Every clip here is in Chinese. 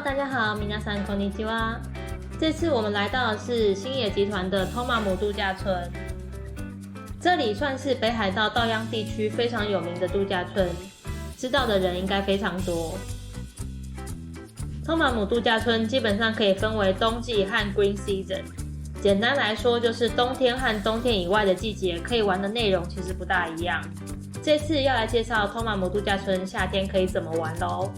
大家好，皆さんこんにちは。这次我们来到的是星野集团的托马姆度假村，这里算是北海道道央地区非常有名的度假村，知道的人应该非常多。托马姆度假村基本上可以分为冬季和 Green Season， 简单来说就是冬天和冬天以外的季节可以玩的内容其实不大一样。这次要来介绍托马姆度假村夏天可以怎么玩咯。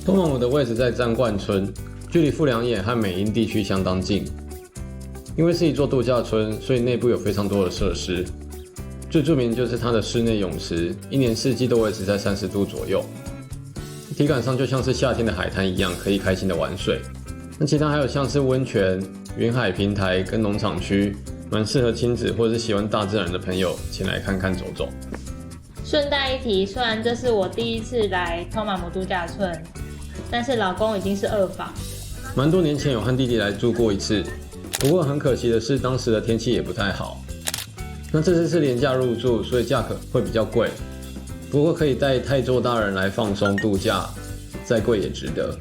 托马姆的位置在詹冠村，距离富良野和美瑛地区相当近。因为是一座度假村，所以内部有非常多的设施。最著名就是它的室内泳池，一年四季都维持在30度左右，体感上就像是夏天的海滩一样，可以开心的玩水。那其他还有像是温泉、云海平台跟农场区，蛮适合亲子或者是喜欢大自然的朋友前来看看走走。顺带一提，虽然这是我第一次来托马姆度假村，但是老公已经是2房。蛮多年前有和弟弟来住过一次，不过很可惜的是当时的天气也不太好。那这次是廉价入住，所以价格会比较贵，不过可以带太座大人来放松度假，再贵也值得。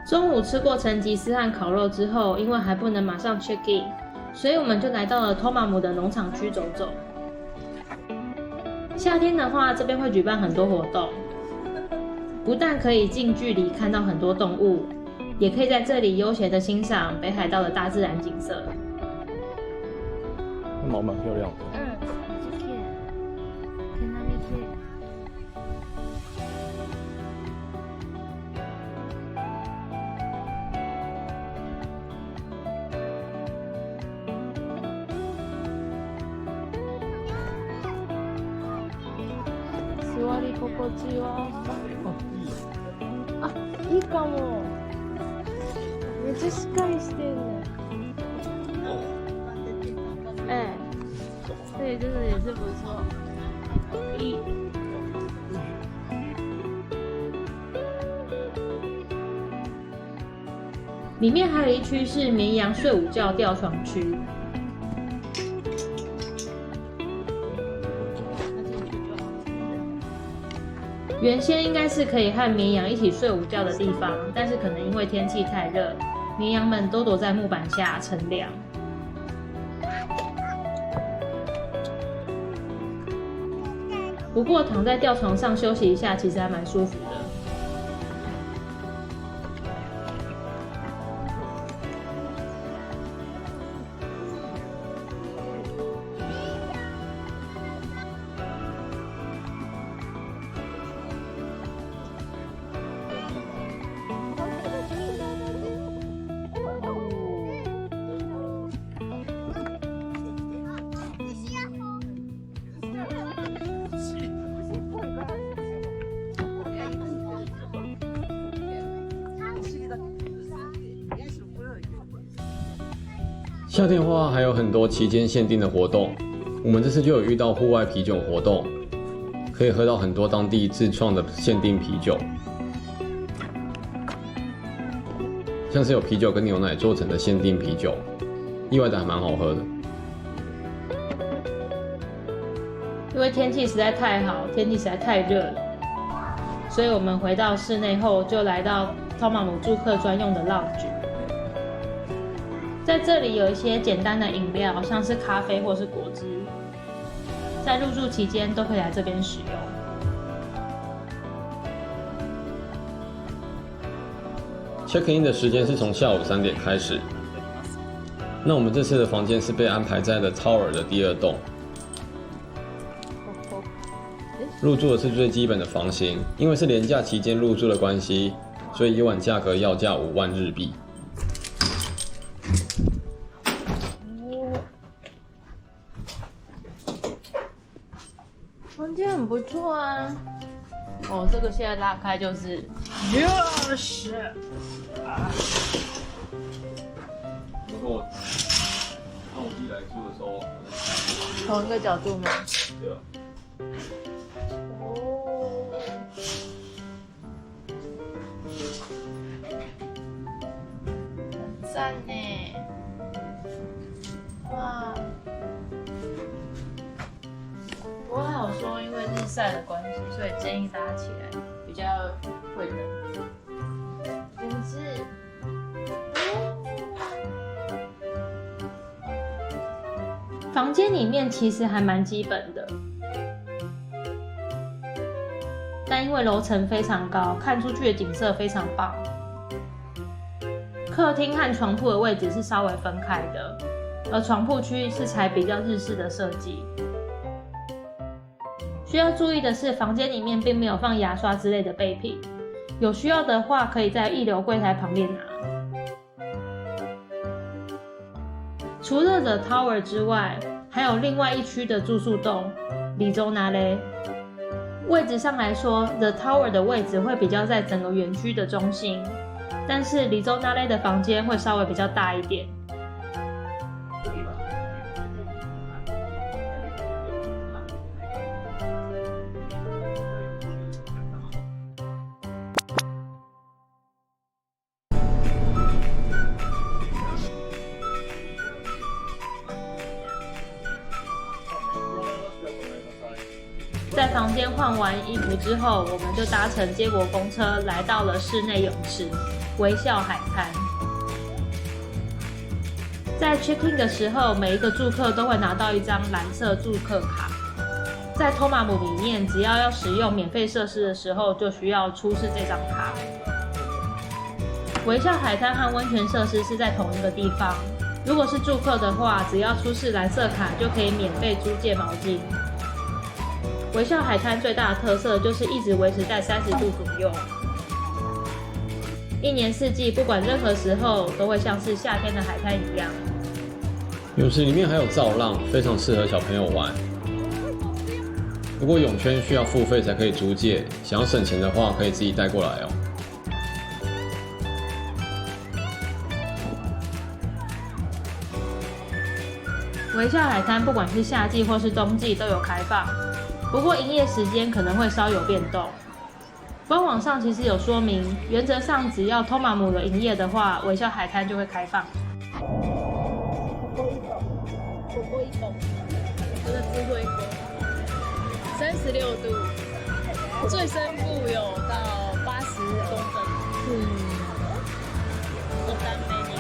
中午吃过成吉思汗烤肉之后，因为还不能马上 check in， 所以我们就来到了托马姆的农场区走走。夏天的话，这边会举办很多活动，不但可以近距离看到很多动物，也可以在这里悠闲的欣赏北海道的大自然景色。毛蛮漂亮的。座り心地はいいかも。めっちゃしっかりしてるね。对，就是也是不错。里面还有一区是绵羊睡午觉吊床区。原先应该是可以和绵羊一起睡午觉的地方，但是可能因为天气太热，绵羊们都躲在木板下乘凉。不过躺在吊床上休息一下，其实还蛮舒服的。夏天的话还有很多期间限定的活动，我们这次就有遇到户外啤酒活动，可以喝到很多当地自创的限定啤酒，像是有啤酒跟牛奶做成的限定啤酒，意外的还蛮好喝的。因为天气实在太好，天气实在太热了，所以我们回到室内后就来到托马姆住客专用的 lounge。在这里有一些简单的饮料，像是咖啡或是果汁，在入住期间都可以来这边使用。check in 的时间是从下午3点开始。那我们这次的房间是被安排在了 Tower 的第2栋。入住的是最基本的房型，因为是连假期间入住的关系，所以一晚价格要价5万日币。房间很不错啊。哦，这个现在拉开就是如果跟我弟来住的时候，同一个角度吗？对啊。赞呢！哇！不过还有说，因为日晒的关系，所以建议大家起来比较会冷。真是。房间里面其实还蛮基本的，但因为楼层非常高，看出去的景色非常棒。客厅和床铺的位置是稍微分开的，而床铺区是采比较日式的设计。需要注意的是，房间里面并没有放牙刷之类的备品，有需要的话可以在一流柜台旁边拿。除了 The Tower 之外，还有另外一区的住宿栋里州那嘞。位置上来说 ，The Tower 的位置会比较在整个园区的中心，但是里州那嘞的房间会稍微比较大一点。在房间换完衣服之后，我们就搭乘接驳公车来到了室内泳池微笑海滩。在 check in 的时候，每一个住客都会拿到一张蓝色住客卡。在托马姆里面，只要使用免费设施的时候，就需要出示这张卡。微笑海滩和温泉设施是在同一个地方。如果是住客的话，只要出示蓝色卡就可以免费租借毛巾。微笑海滩最大的特色就是一直维持在30度左右，一年四季，不管任何时候，都会像是夏天的海滩一样。泳池里面还有造浪，非常适合小朋友玩。不过泳圈需要付费才可以租借，想要省钱的话，可以自己带过来哦。微笑海滩不管是夏季或是冬季都有开放。不过营业时间可能会稍有变动。官网上其实有说明，原则上只要托马姆有营业的话，微笑海滩就会开放。火锅一公，我的智慧锅，36度，最深部有到80公分。我单美女。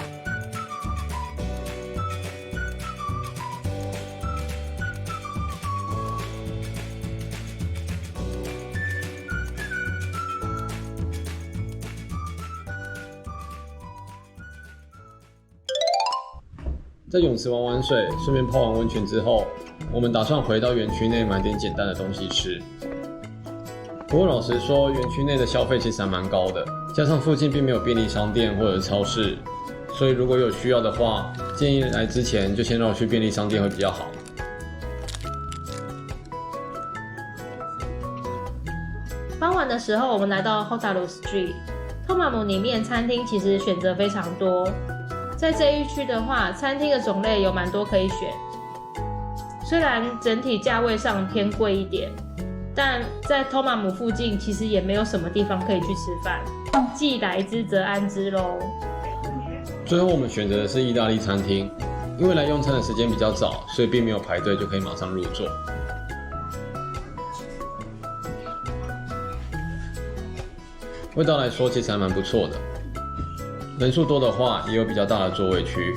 在泳池玩水，顺便泡完温泉之后，我们打算回到园区内买点简单的东西吃。不过老实说，园区内的消费其实还蛮高的，加上附近并没有便利商店或者超市，所以如果有需要的话，建议来之前就先绕去便利商店会比较好。傍晚的时候，我们来到 Hotaru Street， 托马姆里面餐厅其实选择非常多。在这一区的话，餐厅的种类有蛮多可以选。虽然整体价位上偏贵一点，但在托马姆附近其实也没有什么地方可以去吃饭，既来之则安之咯。最后我们选择的是意大利餐厅，因为来用餐的时间比较早，所以并没有排队就可以马上入座。味道来说其实还蛮不错的。人数多的话，也有比较大的座位区，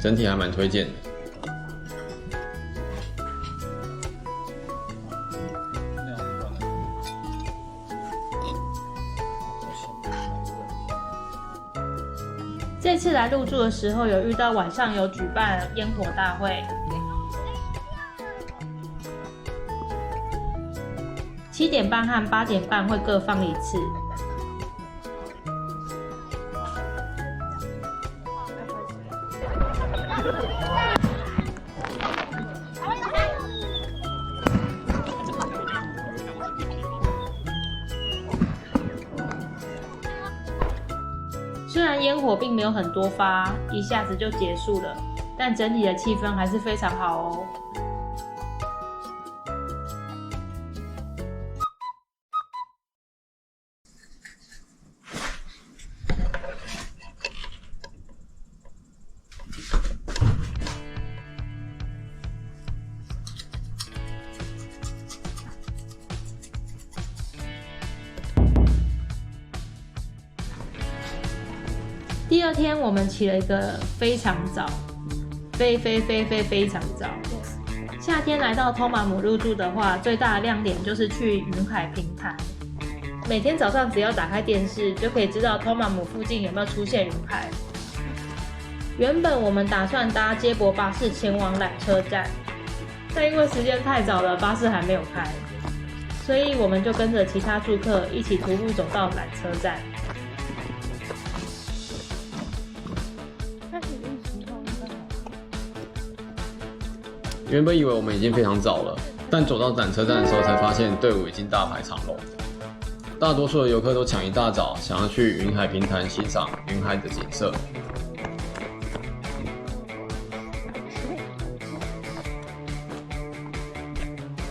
整体还蛮推荐的。这次来入住的时候，有遇到晚上有举办烟火大会，7点半和8点半会各放一次。虽然烟火并没有很多发，一下子就结束了，但整体的气氛还是非常好哦。第二天我们起了一个非常早，非常早。夏天来到托马姆入住的话，最大的亮点就是去云海平台。每天早上只要打开电视，就可以知道托马姆附近有没有出现云海。原本我们打算搭接驳巴士前往缆车站，但因为时间太早了，巴士还没有开，所以我们就跟着其他住客一起徒步走到缆车站。原本以为我们已经非常早了，但走到缆车站的时候才发现队伍已经大排长龙。大多数的游客都抢一大早，想要去云海平台欣赏云海的景色。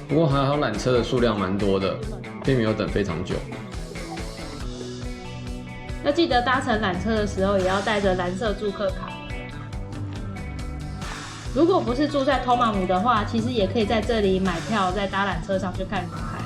不过还好缆车的数量蛮多的，并没有等非常久。要记得搭乘缆车的时候，也要带着蓝色住客卡。如果不是住在托马姆的话，其实也可以在这里买票，再搭缆车上去看云海。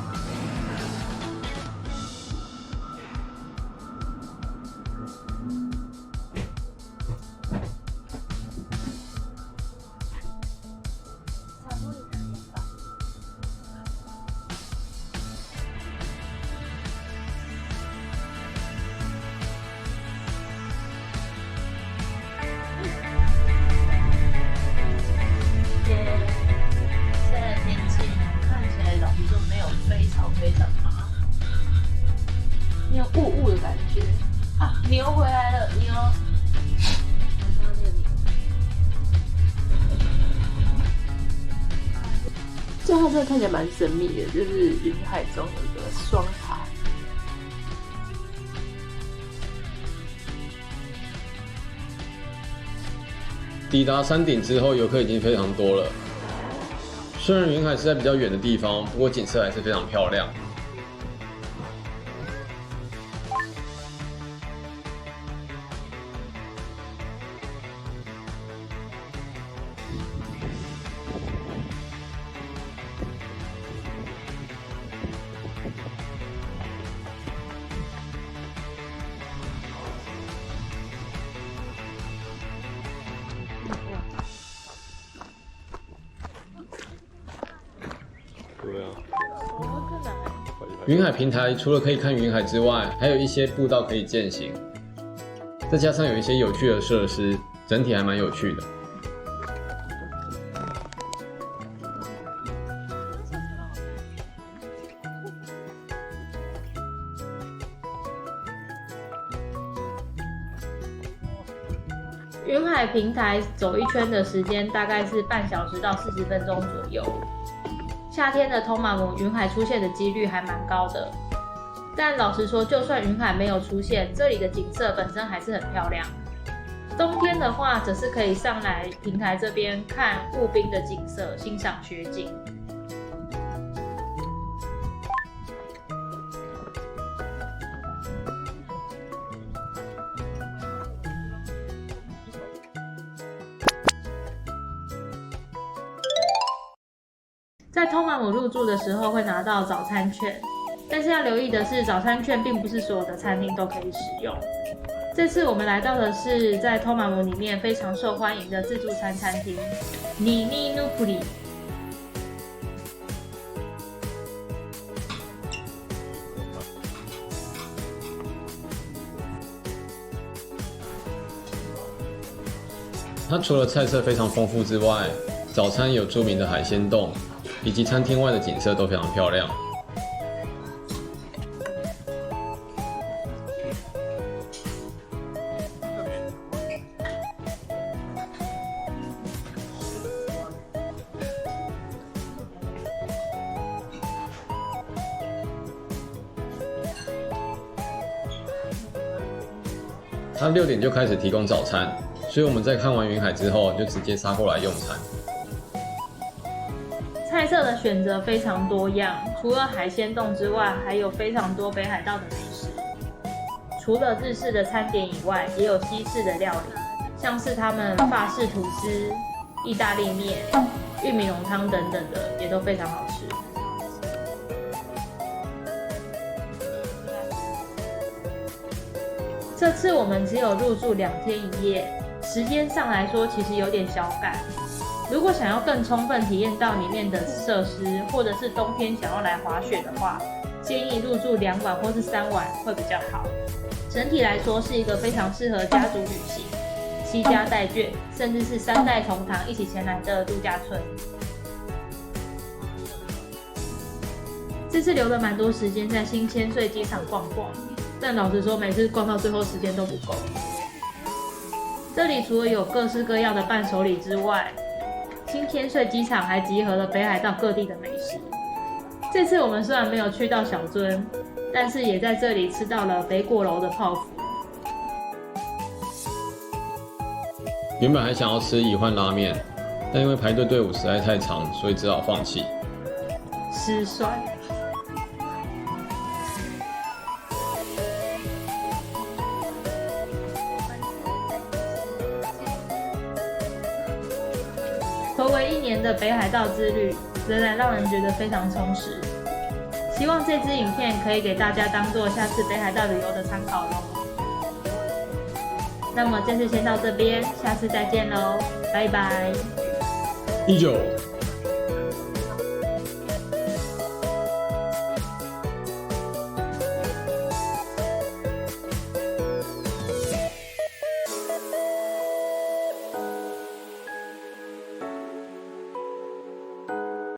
现在天气看起来老实说没有非常好，没有雾雾的感觉啊！牛回来了，牛！我看到那个牛，这它真的看起来蛮神秘的，就是云海中有个双塔。抵达山顶之后，游客已经非常多了。虽然云海是在比较远的地方，不过景色还是非常漂亮。对啊，云海平台除了可以看云海之外，还有一些步道可以健行，再加上有一些有趣的设施，整体还蛮有趣的。云海平台走一圈的时间大概是半小时到40分钟左右。夏天的托马姆云海出现的几率还蛮高的，但老实说，就算云海没有出现，这里的景色本身还是很漂亮。冬天的话，则是可以上来平台这边看雾冰的景色，欣赏雪景。在托马姆入住的时候会拿到早餐券，但是要留意的是，早餐券并不是所有的餐厅都可以使用。这次我们来到的是在托马姆里面非常受欢迎的自助餐餐厅尼尼努普里。它除了菜色非常丰富之外，早餐有著名的海鲜冻，以及餐厅外的景色都非常漂亮。它6点就开始提供早餐，所以我们在看完云海之后，就直接杀过来用餐。菜色的选择非常多样，除了海鲜冻之外，还有非常多北海道的美食。除了日式的餐点以外，也有西式的料理，像是他们法式吐司、意大利面、玉米浓汤等等的，也都非常好吃。这次我们只有入住2天1夜，时间上来说其实有点小赶。如果想要更充分体验到里面的设施，或者是冬天想要来滑雪的话，建议入住2晚或是3晚会比较好。整体来说是一个非常适合家族旅行、惜家带眷，甚至是3代同堂一起前来的度假村。这次留了蛮多时间在新千岁机场逛逛，但老实说，每次逛到最后时间都不够。这里除了有各式各样的伴手礼之外，新千岁机场还集合了北海道各地的美食。这次我们虽然没有去到小樽，但是也在这里吃到了北果楼的泡芙。原本还想要吃乙幻拉面，但因为排队队伍实在太长，所以只好放弃。失算。暌违1年的北海道之旅，仍然让人觉得非常充实。希望这支影片可以给大家当做下次北海道旅游的参考咯。那么这次先到这边，下次再见喽，拜拜。19